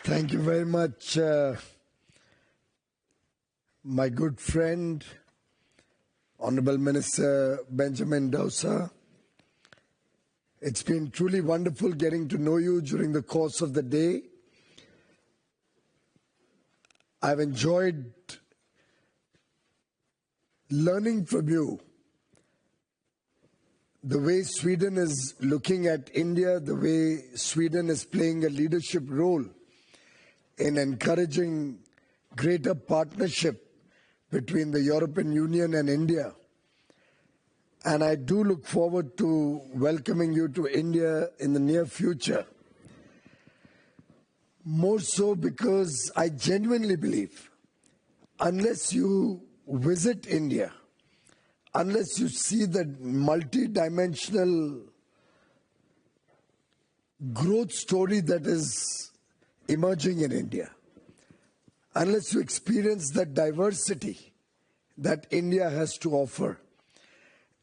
Thank you very much, my good friend, Honorable Minister Benjamin Dausa. It's been truly wonderful getting to know you during the course of the day. I've enjoyed learning from you the way Sweden is looking at India, the way Sweden is playing a leadership role in encouraging greater partnership between the European Union and India. And I do look forward to welcoming you to India in the near future. More so because I genuinely believe unless you visit India, unless you see the multi-dimensional growth story that is emerging in India, unless you experience the diversity that India has to offer,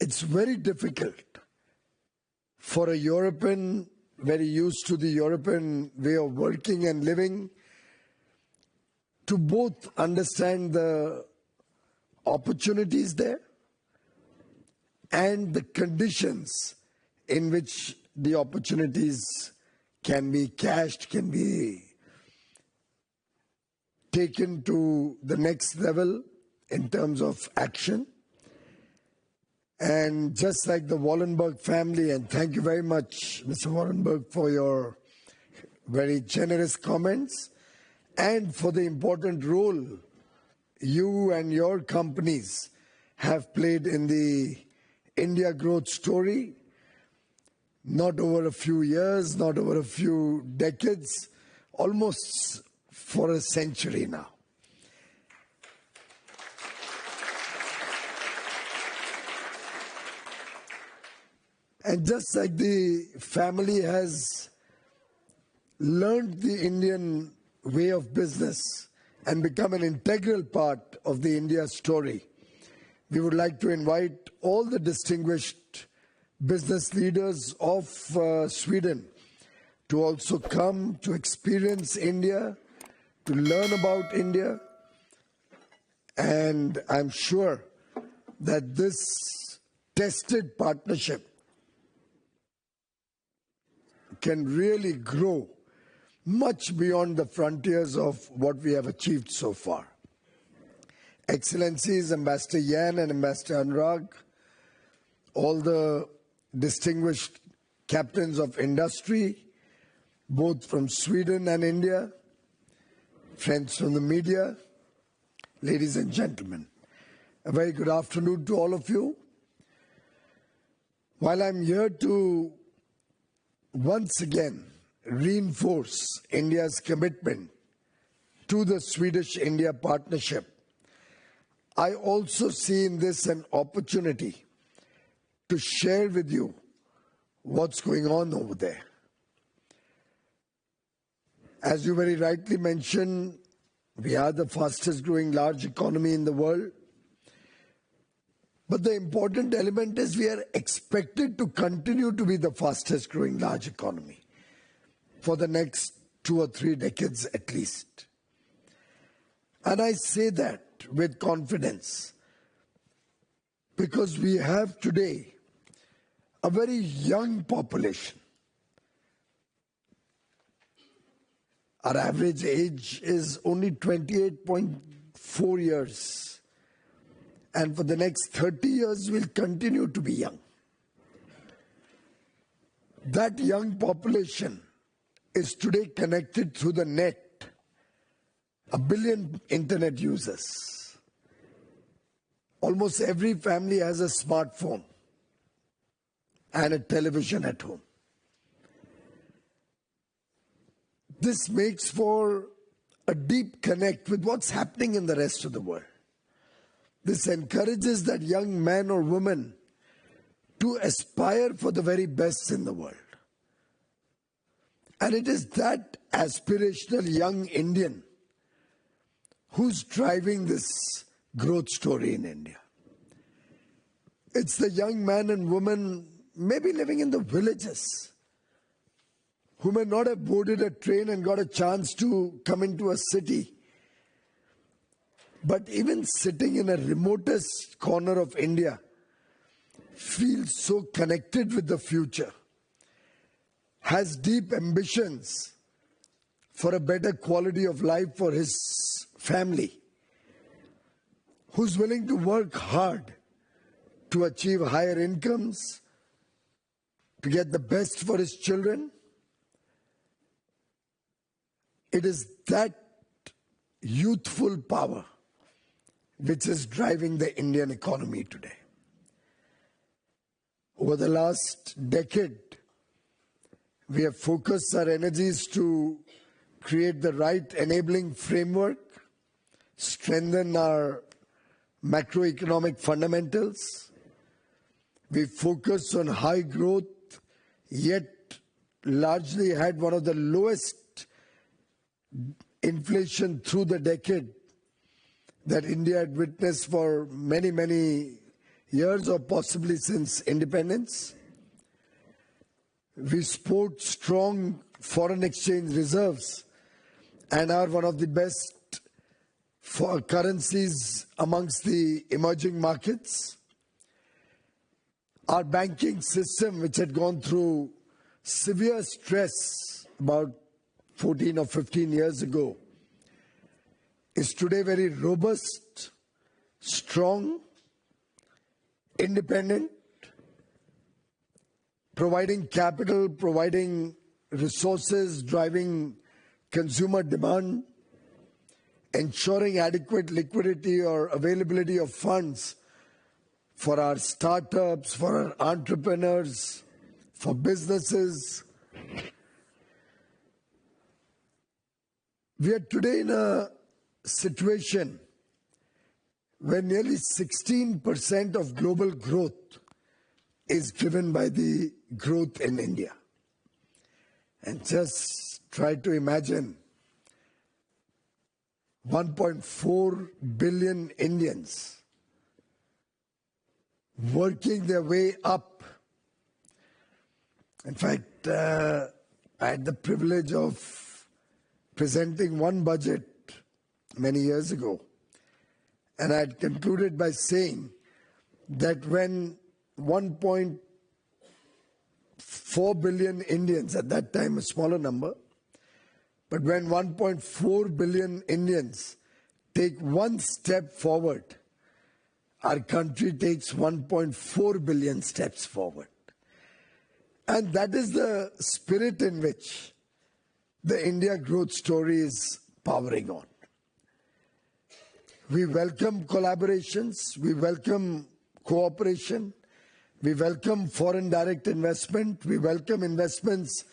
it's very difficult for a European, very used to the European way of working and living, to both understand the opportunities there and the conditions in which the opportunities can be cashed, can be taken to the next level in terms of action. And just like the Wallenberg family, and thank you very much, Mr. Wallenberg, for your very generous comments and for the important role you and your companies have played in the India growth story, not over a few years, not over a few decades, almost for a century now. And just like the family has learned the Indian way of business and become an integral part of the India story, we would like to invite all the distinguished business leaders of Sweden to also come to experience India, to learn about India. And I'm sure that this tested partnership can really grow much beyond the frontiers of what we have achieved so far. Excellencies, Ambassador Yan and Ambassador Anurag, all the distinguished captains of industry, both from Sweden and India, friends from the media, ladies and gentlemen, a very good afternoon to all of you. While I'm here to once again reinforce India's commitment to the Swedish-India partnership, I also see in this an opportunity to share with you what's going on over there. As you very rightly mentioned, we are the fastest growing large economy in the world. But the important element is we are expected to continue to be the fastest growing large economy for the next 2 or 3 decades at least. And I say that with confidence because we have today a very young population. Our average age is only 28.4 years. And for the next 30 years, we'll continue to be young. That young population is today connected through the net. 1 billion internet users. Almost every family has a smartphone and a television at home. This makes for a deep connect with what's happening in the rest of the world. This encourages that young man or woman to aspire for the very best in the world. And it is that aspirational young Indian who's driving this growth story in India. It's the young man and woman maybe living in the villages who may not have boarded a train and got a chance to come into a city, but even sitting in a remotest corner of India, feels so connected with the future, has deep ambitions for a better quality of life for his family, who's willing to work hard to achieve higher incomes, to get the best for his children. It is that youthful power which is driving the Indian economy today. Over the last decade, we have focused our energies to create the right enabling framework, strengthen our macroeconomic fundamentals. We focused on high growth, yet largely had one of the lowest inflation through the decade that India had witnessed for many, many years, or possibly since independence. We sport strong foreign exchange reserves and are one of the best for currencies amongst the emerging markets. Our banking system, which had gone through severe stress about 14 or 15 years ago, is today very robust, strong, independent, providing capital, providing resources, driving consumer demand, ensuring adequate liquidity or availability of funds for our startups, for our entrepreneurs, for businesses. We are today in a situation where nearly 16% of global growth is driven by the growth in India. And just try to imagine 1.4 billion Indians working their way up. In fact, I had the privilege of presenting one budget many years ago, and I had concluded by saying that when 1.4 billion Indians, at that time a smaller number, but when 1.4 billion Indians take one step forward, our country takes 1.4 billion steps forward. And that is the spirit in which the India growth story is powering on. We welcome collaborations, we welcome cooperation, we welcome foreign direct investment, we welcome investments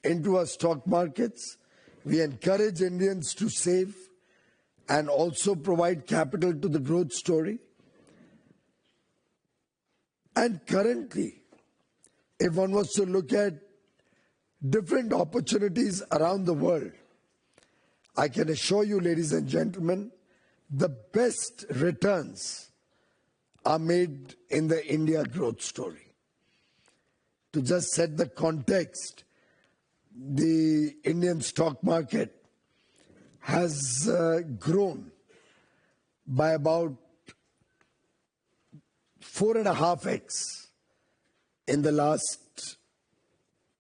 into our stock markets, we encourage Indians to save and also provide capital to the growth story. And currently, if one was to look at different opportunities around the world, I can assure you, ladies and gentlemen, the best returns are made in the India growth story. To just set the context, the Indian stock market has grown by about 4.5x in the last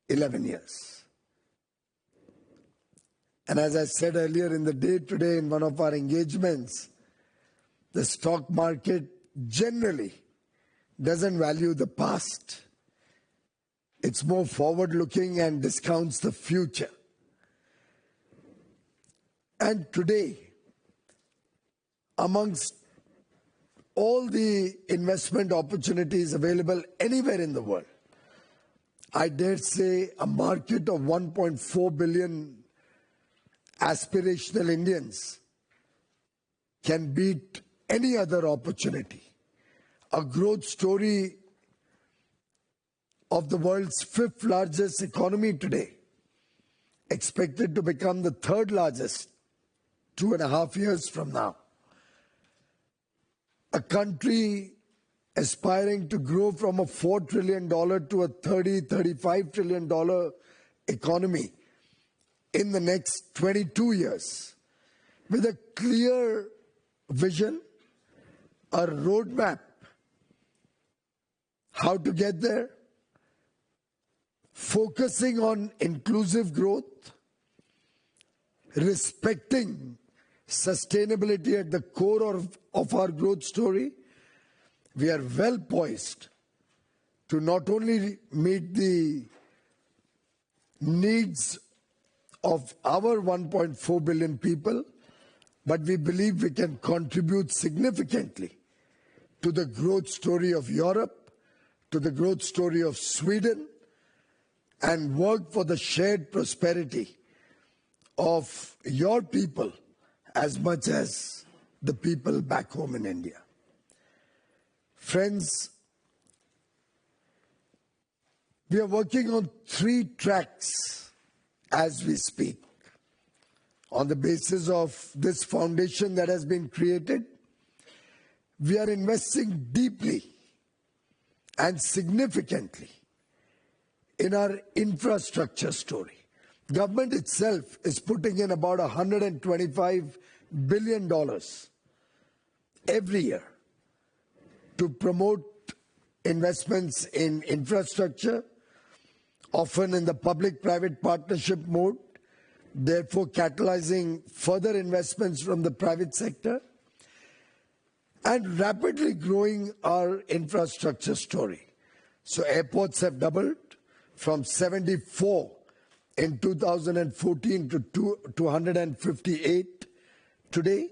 11 years. And as I said earlier in the day today in one of our engagements, the stock market generally doesn't value the past. It's more forward-looking and discounts the future. And today, amongst all the investment opportunities available anywhere in the world, I dare say a market of 1.4 billion aspirational Indians can beat any other opportunity. A growth story of the world's 5th largest economy today, expected to become the 3rd largest 2.5 years from now. A country aspiring to grow from a $4 trillion to a $30-35 trillion economy in the next 22 years with a clear vision, a roadmap, how to get there, focusing on inclusive growth, respecting sustainability at the core of our growth story. We are well poised to not only meet the needs of our 1.4 billion people, but we believe we can contribute significantly to the growth story of Europe, to the growth story of Sweden, and work for the shared prosperity of your people as much as the people back home in India. Friends, we are working on 3 tracks as we speak. On the basis of this foundation that has been created, we are investing deeply and significantly in our infrastructure story. Government itself is putting in about $125 billion every year to promote investments in infrastructure, often in the public-private partnership mode, therefore catalyzing further investments from the private sector, and rapidly growing our infrastructure story. So airports have doubled from 74 in 2014 to 258 today.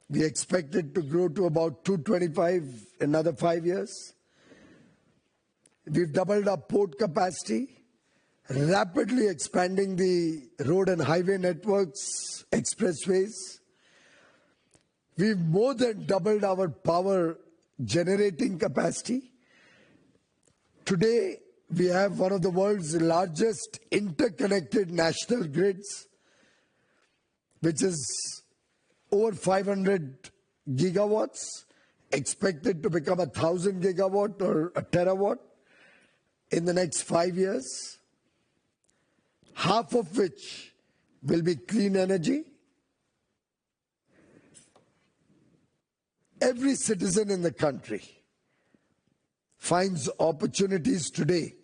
We expect it to grow to about 225 in another 5 years. We've doubled our port capacity, rapidly expanding the road and highway networks, expressways. We've more than doubled our power generating capacity. Today, we have one of the world's largest interconnected national grids, which is over 500 gigawatts, expected to become 1,000 gigawatt or a terawatt in the next 5 years, half of which will be clean energy. Every citizen in the country finds opportunities today,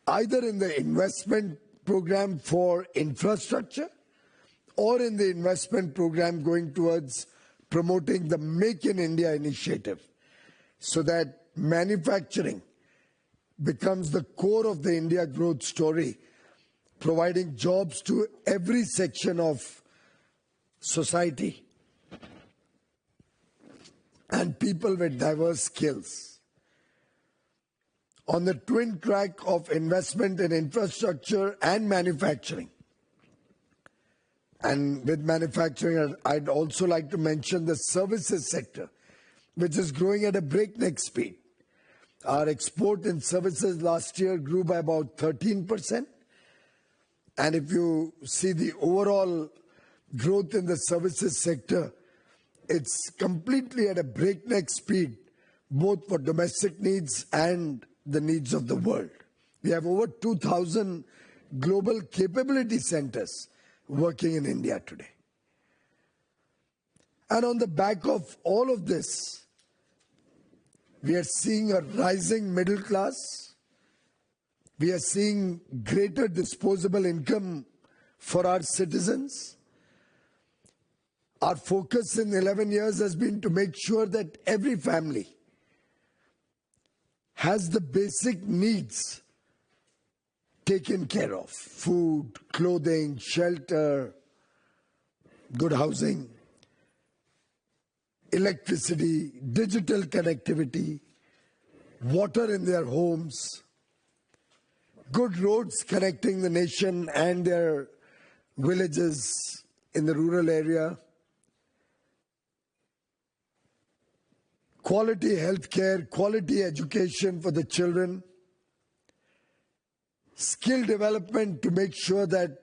either in the investment program for infrastructure or in the investment program going towards promoting the Make in India initiative, so that manufacturing becomes the core of the India growth story, providing jobs to every section of society and people with diverse skills. On the twin track of investment in infrastructure and manufacturing, and with manufacturing, I'd also like to mention the services sector, which is growing at a breakneck speed. Our export in services last year grew by about 13%. And if you see the overall growth in the services sector, it's completely at a breakneck speed, both for domestic needs and the needs of the world. We have over 2,000 global capability centers working in India today. And on the back of all of this, we are seeing a rising middle class. We are seeing greater disposable income for our citizens. Our focus in 11 years has been to make sure that every family has the basic needs taken care of: food, clothing, shelter, good housing, electricity, digital connectivity, water in their homes, good roads connecting the nation and their villages in the rural area, quality healthcare, quality education for the children, skill development to make sure that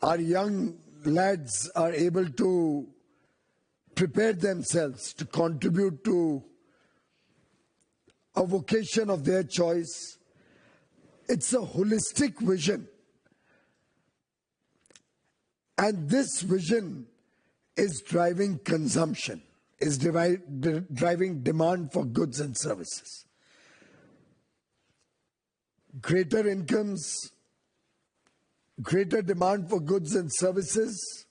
our young lads are able to prepare themselves to contribute to a vocation of their choice. It's a holistic vision And this vision is driving consumption, is driving demand for goods and services. Greater incomes, greater demand for goods and services,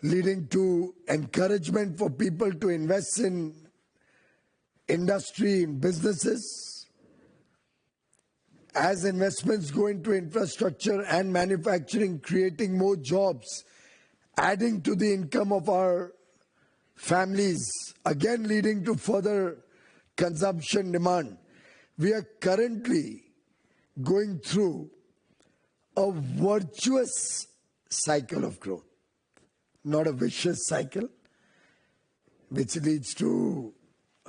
leading to encouragement for people to invest in industry, in businesses. As investments go into infrastructure and manufacturing, creating more jobs, adding to the income of our families, again leading to further consumption demand. We are currently going through a virtuous cycle of growth, not a vicious cycle, which leads to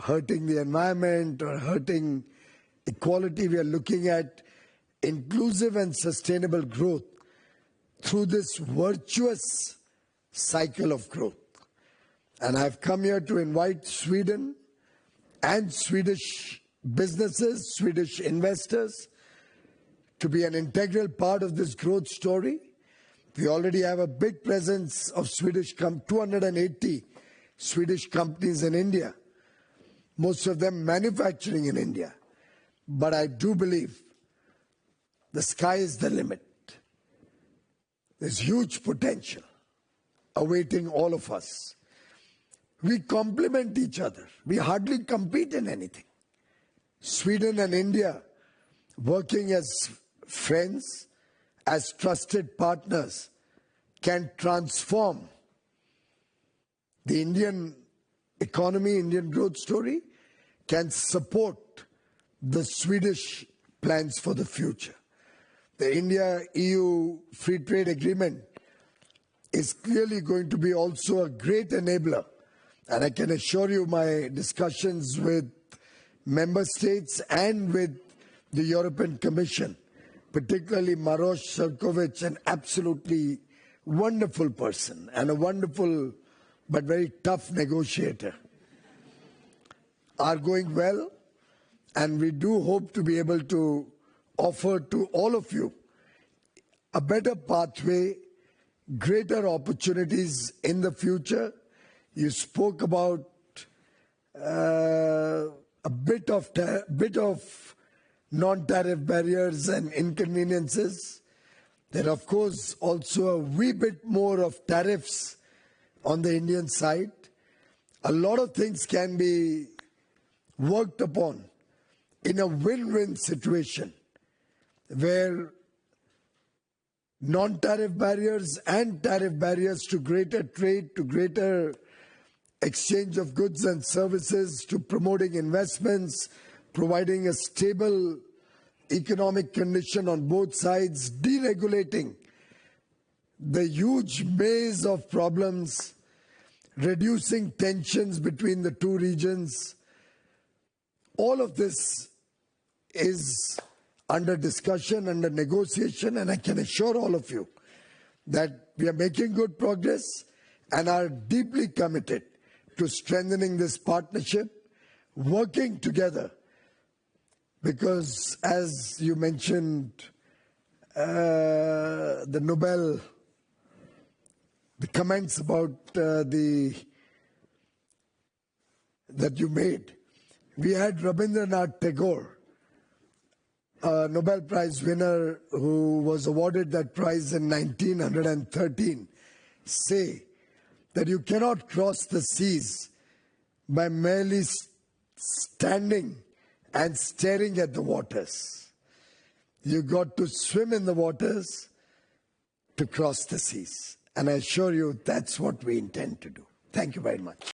hurting the environment or hurting equality. We are looking at inclusive and sustainable growth through this virtuous cycle of growth. And I've come here to invite Sweden and Swedish businesses, Swedish investors, to be an integral part of this growth story. We already have a big presence of 280 Swedish companies in India, most of them manufacturing in India. But I do believe the sky is the limit. There's huge potential awaiting all of us. We complement each other. We hardly compete in anything. Sweden and India working as friends, as trusted partners, can transform the Indian economy, Indian growth story, can support the Swedish plans for the future. The India-EU Free Trade Agreement is clearly going to be also a great enabler. And I can assure you my discussions with member states and with the European Commission, particularly Maroš Šefčovič, an absolutely wonderful person and a wonderful but very tough negotiator, are going well. And we do hope to be able to offer to all of you a better pathway, greater opportunities in the future. You spoke about a bit of non-tariff barriers and inconveniences. There are, of course, also a wee bit more of tariffs on the Indian side. A lot of things can be worked upon in a win-win situation where non-tariff barriers and tariff barriers to greater trade, to greater exchange of goods and services, to promoting investments, providing a stable economic condition on both sides, deregulating the huge maze of problems, reducing tensions between the two regions. All of this is under discussion, under negotiation, and I can assure all of you that we are making good progress and are deeply committed to strengthening this partnership, working together. Because as you mentioned, the comments about that you made, we had Rabindranath Tagore, a Nobel Prize winner who was awarded that prize in 1913, say that you cannot cross the seas by merely standing and staring at the waters. You got to swim in the waters to cross the seas. And I assure you that's what we intend to do. Thank you very much.